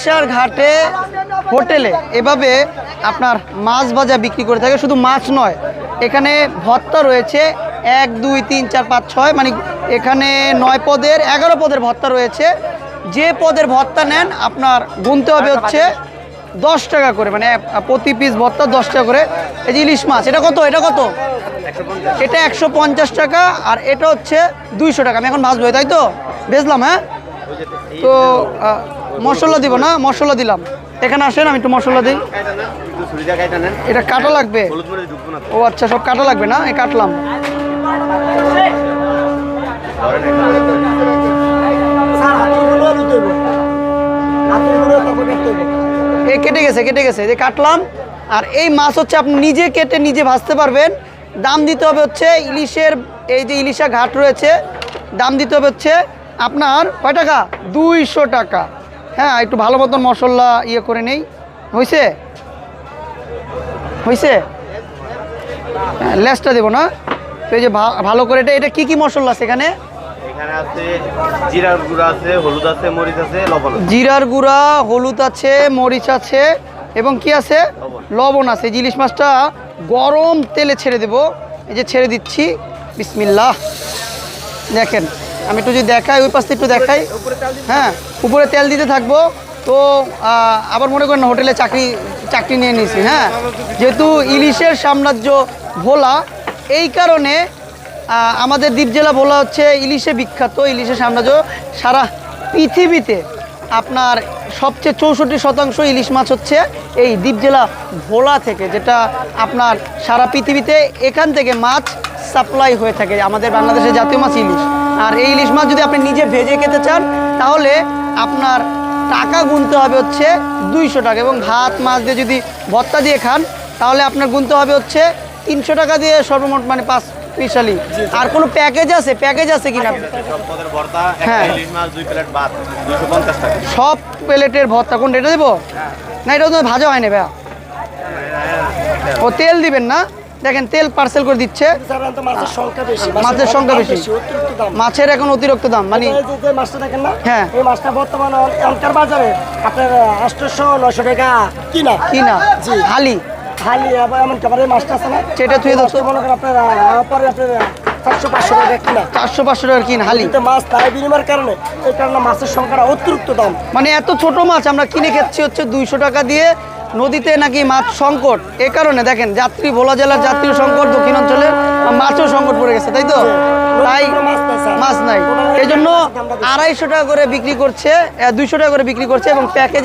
ইলিশার ঘাটে হোটেলে এভাবে আপনার মাছ ভাজা বিক্রি করে থাকে। শুধু মাছ নয়, এখানে ভর্তা রয়েছে 1 2 3 4 5 6, মানে এখানে 9 পদের 11 পদের ভর্তা রয়েছে। যে পদের ভর্তা নেন আপনার গুনতে হবে হচ্ছে 10 টাকা করে, মানে প্রতি পিস ভর্তা 10 টাকা করে। এই যে ইলিশ মাছ, এটা কত? এটা কত? এটা 150 টাকা, আর এটা হচ্ছে 200 টাকা। আমি এখন ভাজবো, তাই তো? ভেজলাম, হ্যাঁ। তো মশলা দিব না? মশলা দিলাম। এখানে আসেন, আমি একটু মশলা দিই। এটা কাটা লাগবে? ও আচ্ছা, সব কাটা লাগবে না? এই কাটলাম। এই কেটে গেছে, কেটে গেছে, যে কাটলাম। আর এই মাছ হচ্ছে আপনি নিজে কেটে নিজে ভাজতে পারবেন। দাম দিতে হবে হচ্ছে ইলিশের, এই যে ইলিশা ঘাট রয়েছে, দাম দিতে হবে হচ্ছে আপনার কয় টাকা? 200 টাকা। হ্যাঁ, একটু ভালো মতন মশলা ইয়ে করে নেই। হয়েছে? হয়েছে? লেসটা দেবো না? তো এই যে ভালো করে, এটা কি কি মশলা আছে এখানে? এখানে আছে জিরার গুঁড়া আছে, হলুদ আছে, মরিচ আছে, লবণ আছে। জিরার গুঁড়া, হলুদ আছে, মরিচ আছে, এবং কি আছে? লবণ আছে। এই ইলিশ মাছটা গরম তেলে ছেড়ে দেব। এই যে ছেড়ে দিচ্ছি, বিসমিল্লাহ। দেখেন, আমি একটু যদি দেখাই, ওই পাশে একটু দেখাই। হ্যাঁ, উপরে তেল দিতে থাকবো। তো আবার মনে করেন না হোটেলে চাকরি নিয়ে নিয়েছি। হ্যাঁ, যেহেতু ইলিশের সাম্রাজ্য ভোলা, এই কারণে আমাদের দ্বীপ জেলা ভোলা হচ্ছে ইলিশে বিখ্যাত। ইলিশের সাম্রাজ্য সারা পৃথিবীতে আপনার সবচেয়ে 64% ইলিশ মাছ হচ্ছে এই দ্বীপ জেলা ভোলা থেকে, যেটা আপনার সারা পৃথিবীতে এখান থেকে মাছ সাপ্লাই হয়ে থাকে। আমাদের বাংলাদেশের জাতীয় মাছ ইলিশ। আর এই ইলিশ মাছ যদি আপনি নিজে ভেজে খেতে চান, তাহলে আপনার টাকা গুনতে হবে হচ্ছে 200 টাকা, এবং ভাত মাছ দিয়ে যদি ভর্তা দিয়ে খান, তাহলে আপনার গুনতে হবে হচ্ছে 300 টাকা দিয়ে সর্বমোট, মানে 5 স্পেশালি। আর কোনো প্যাকেজ আছে? প্যাকেজ আছে কিনা? হ্যাঁ, সব প্লেটের ভর্তা কোনটা? এটা দেবো না? এটা তো ভাজা হয়নি ভাইয়া। ও তেল দিবেন না? দেখেন, তেল পার্সেল করে দিচ্ছে। মাছের সংখ্যা বেশি, মাছের এখন অতিরিক্ত দাম। মানে হ্যাঁ, এই মাছটা বর্তমানে এখনকার বাজারে আপনার 800-900 টাকা কিনা। হালি হালি এমন খাবারের মাছটা আছে না, সেটা তুই মনে করেন আপনার পরে আপনার 400-500 টাকা কিনা। 400-500 টাকা কিন হালি। মাছ তাই বিনিময়ের কারণে, এই কারণে মাছের সংখ্যাটা অতিরিক্ত দাম। মানে এত ছোট মাছ আমরা কিনে খাচ্ছি হচ্ছে 200 টাকা দিয়ে। নদীতে নাকি মাছ সংকট, এ কারণে দেখেন যাত্রী, ভোলা জেলার যাত্রী সংকট, দক্ষিণ অঞ্চলের মাছও সংকট পড়ে গেছে, তাই তো? তাই মাছ নাই, এই জন্য 250 টাকা করে বিক্রি করছে, 200 টাকা করে বিক্রি করছে, এবং প্যাকেজে